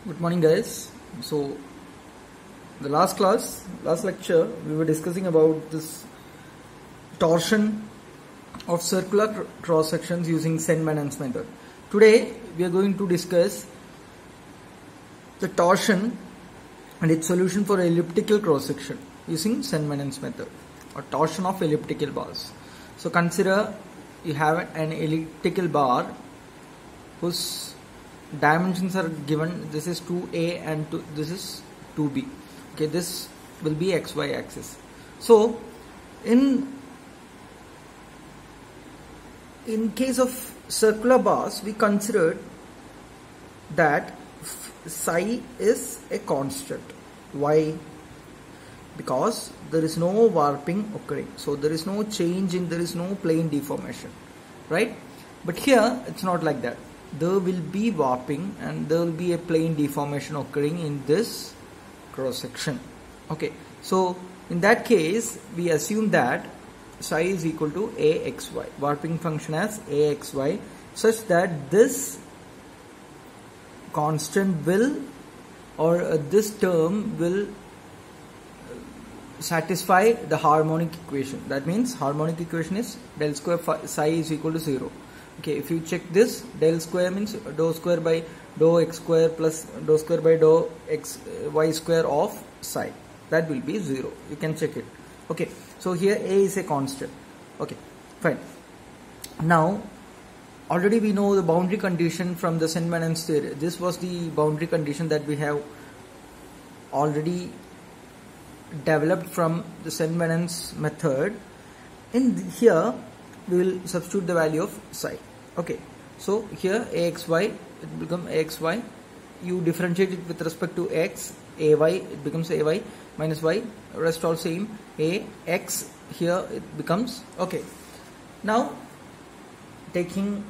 Good morning, guys. So, the last lecture, we were discussing about this torsion of circular cross sections using Sengmanen's method. Today, we are going to discuss the torsion and its solution for elliptical cross section using Sengmanen's method, or torsion of elliptical bars. So, consider you have an elliptical bar whose dimensions are given. This is 2a and this is 2b. Okay, this will be xy axis. So in case of circular bars, we considered that psi is a constant. Why? Because there is no warping occurring, so there is no change in, there is no plane deformation, right? But here it's not like that. There will be warping and there will be a plane deformation occurring in this cross section. Okay, so in that case we assume that psi is equal to axy, warping function as axy, such that this constant will, or this term will satisfy the harmonic equation. That means harmonic equation is del square psi is equal to 0. Okay, if you check this, del square means dou square by dou x square plus dou square by dou x y square of psi. That will be 0. You can check it. Okay, so here a is a constant. Okay, fine. Now, already we know the boundary condition from the Sengmanen's theory. This was the boundary condition that we have already developed from the Sengmanen's method. In here, we will substitute the value of psi. Okay, so here axy, it will become axy. You differentiate it with respect to x, ay, it becomes ay minus y, rest all same. A x, here it becomes. Okay, now taking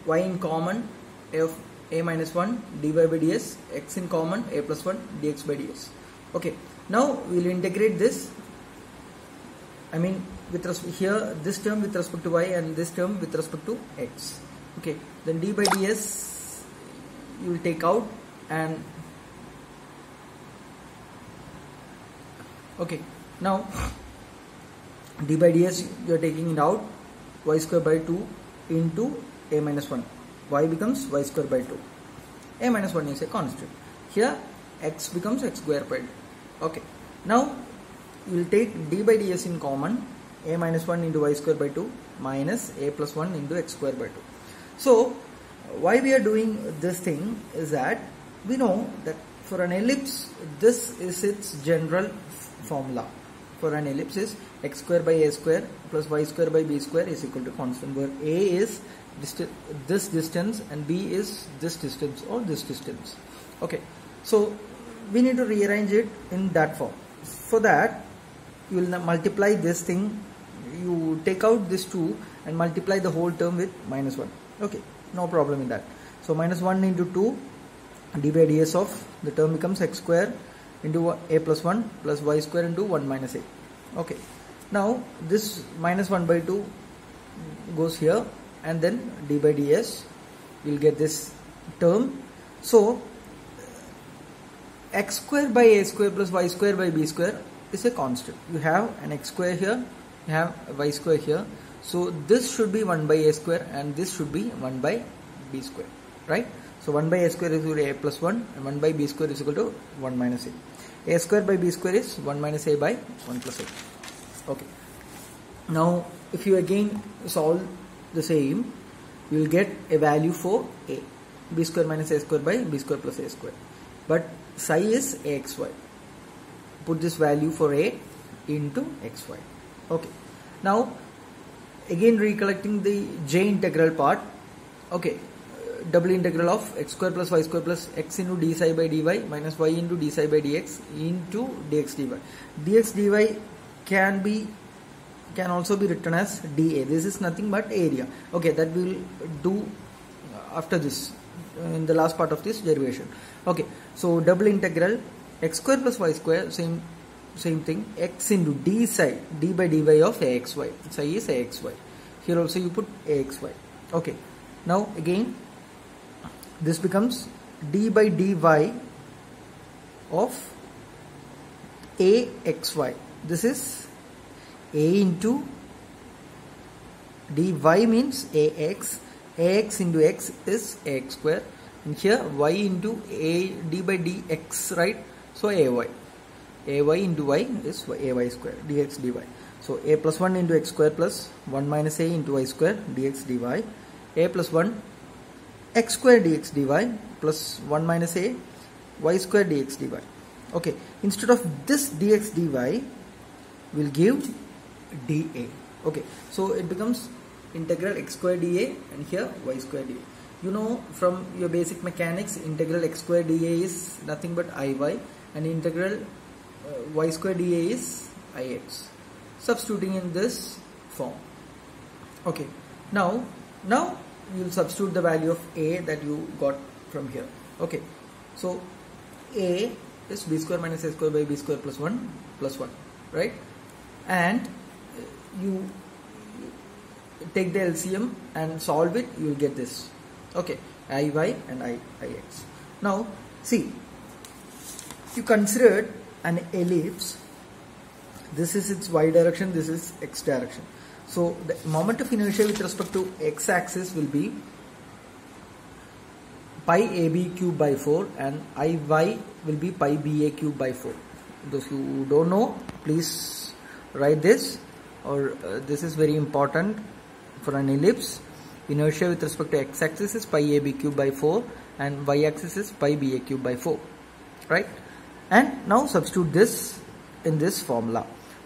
y in common, a of a minus 1 dy by ds, x in common, a plus 1 dx by ds. Okay, now we will integrate this. I mean, with here this term with respect to y and this term with respect to x. Okay, then d by ds you will take out, and okay, now d by ds you are taking it out, y square by 2 into a minus 1, y becomes y square by 2, a minus 1 is a constant. Here x becomes x square by 2. Okay, now you will take d by ds in common, a minus 1 into y square by 2 minus a plus 1 into x square by 2. So why we are doing this thing is that we know that for an ellipse, this is its general formula. For an ellipse is x square by a square plus y square by b square is equal to constant, where a is this distance and b is this distance or this distance. Okay, so we need to rearrange it in that form. For that, you will multiply this thing, you take out this 2 and multiply the whole term with minus 1. Okay, no problem in that. So minus 1 into 2 d by ds of the term becomes x square into a plus 1 plus y square into 1 minus a. Okay, now this minus 1 by 2 goes here, and then d by ds, you will get this term. So x square by a square plus y square by b square is a constant. You have an x square here, you have a y square here, so this should be 1 by a square and this should be 1 by b square, right? So 1 by a square is equal to a plus 1 and 1 by b square is equal to 1 minus a. A square by b square is 1 minus a by 1 plus a. Okay, now if you again solve the same, you will get a value for a, b square minus a square by b square plus a square, but psi is axy. Put this value for a into xy. Okay, now again recollecting the j integral part. Okay, double integral of x square plus y square plus x into d psi by dy minus y into d psi by dx into dx dy. Dx dy can also be written as dA. This is nothing but area. Okay, that we will do after this, in the last part of this derivation. Okay, so double integral x square plus y square, same thing, x into d psi, d by dy of axy. Psi is axy. Here also you put axy. Okay, now again this becomes d by dy of axy. This is a into dy means ax into x is ax square, and here y into a d by dx, right? So ay into y is ay square dx dy. So a plus 1 into x square plus 1 minus a into y square dx dy, a plus 1 x square dx dy plus 1 minus a y square dx dy. Okay, instead of this dx dy we'll give dA. Okay, so it becomes integral x square dA, and here y square dA. You know from your basic mechanics, integral x square dA is nothing but iy, and integral y square dA is ix. Substituting in this form. Okay, now you'll substitute the value of a that you got from here. Okay, so a is b square minus a square by b square plus 1, right? And you take the LCM and solve it, you will get this. Okay, iy and ix. Now see, you considered an ellipse. This is its y direction, this is x direction. So the moment of inertia with respect to x axis will be pi ab cube by 4, and iy will be pi ba cube by 4. Those who don't know, please write this, or this is very important for an ellipse. Inertia with respect to x axis is pi ab cube by 4, and y axis is pi ba cube by 4, right? And now substitute this in this formula.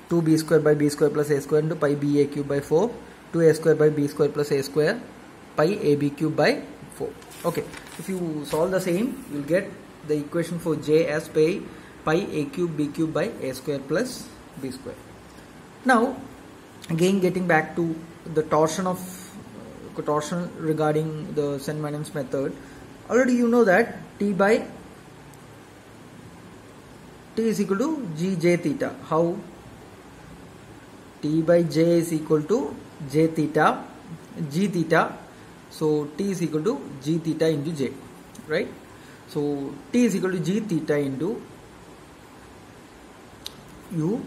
2b square by b square plus a square into pi ba cube by 4, 2a square by b square plus a square, pi ab cube by 4. Okay, if you solve the same, you will get the equation for j as pi a cube b cube by a square plus b square. Now again, getting back to the torsion regarding the Sen-Manin's method, already you know that t is equal to g j theta. How? T by j is equal to j theta, g theta. So t is equal to g theta into j, right? So t is equal to g theta into, you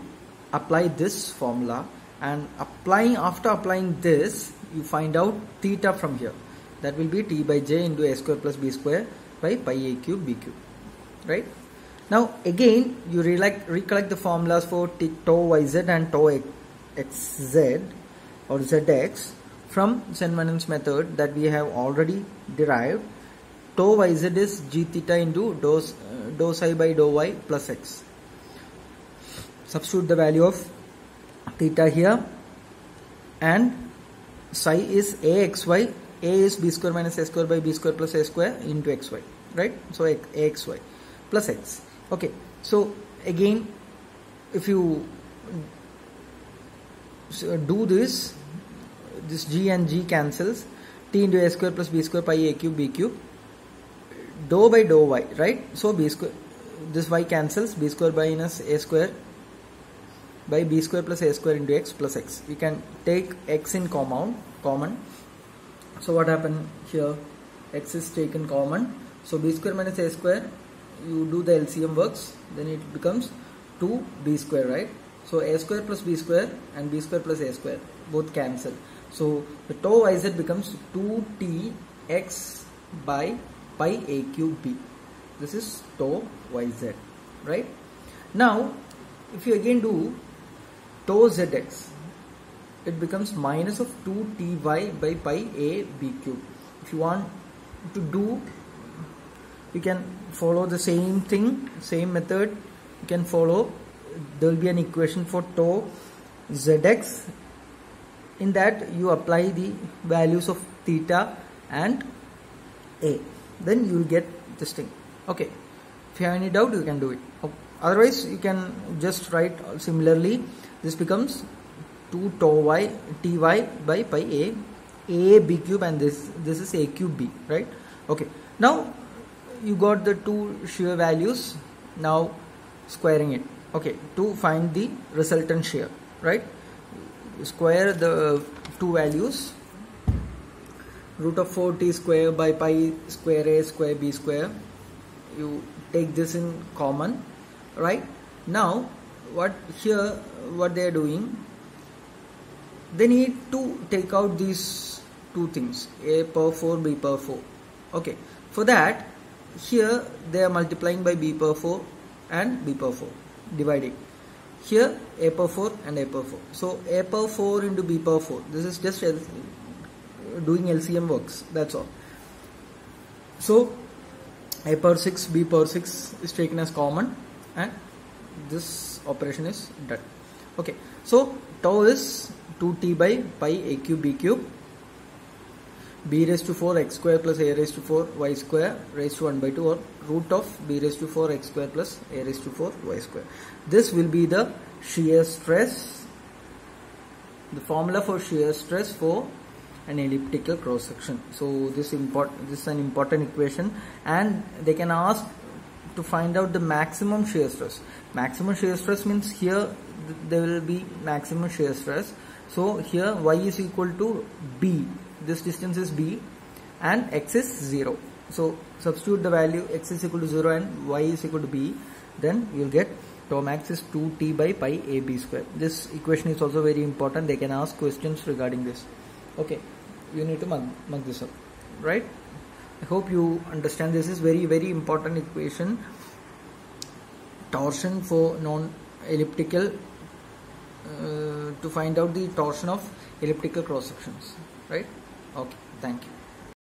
apply this formula, and after applying this, you find out theta from here. That will be t by j into a square plus b square by pi a cube b cube, right? Now again, you recollect the formulas for tau yz and tau xz or zx from Sen-Manin's method that we have already derived. Tau yz is g theta into dou psi by dou y plus x. Substitute the value of theta here, and psi is axy. A is b square minus a square by b square plus a square into xy, right? So axy plus x. Okay, so again, if you do this g and g cancels, t into a square plus b square pi a cube b cube, dou by dou y, right? So b square, this y cancels, b square minus a square by b square plus a square into x plus x. We can take x in common. So what happened here? X is taken common. So b square minus a square, you do the LCM works, then it becomes 2b square, right? So a square plus b square and b square plus a square both cancel. So the tau yz becomes 2tx by pi a cube b. This is tau yz, right? Now if you again do tau zx, it becomes minus of 2ty by pi a b cube. If you want to do, you can follow the same thing, same method you can follow. There will be an equation for tau zx. In that you apply the values of theta and a, then you will get this thing. Okay, if you have any doubt, you can do it. Otherwise you can just write similarly. This becomes 2 tau y ty by pi a b cube, and this is a cube b, right? Okay, now you got the two shear values. Now squaring it, okay, to find the resultant shear, right? Square the two values. Root of 4t square by pi square a square b square you take this in common, right? Now what they are doing, they need to take out these two things, a power 4, b power 4. Okay, for that here they are multiplying by b power 4 and b power 4, dividing. Here a power 4 and a power 4. So a power 4 into b power 4. This is just doing LCM works. That's all. So a power 6, b power 6 is taken as common, and this operation is done. Okay. So tau is 2t by pi a cube b cube, b raised to 4 x square plus a raised to 4 y square raised to 1 by 2, or root of b raised to 4 x square plus a raised to 4 y square. This will be the shear stress, the formula for shear stress for an elliptical cross section. So this is an important equation, and they can ask to find out the maximum shear stress. Maximum shear stress means here there will be maximum shear stress. So here y is equal to b, this distance is b, and x is 0. So substitute the value x is equal to 0 and y is equal to b, then you will get tau max is 2t by pi ab square. This equation is also very important. They can ask questions regarding this. Okay, you need to mug this up, right? I hope you understand. This is very, very important equation. Torsion for non-elliptical, to find out the torsion of elliptical cross sections, right? Okay, thank you.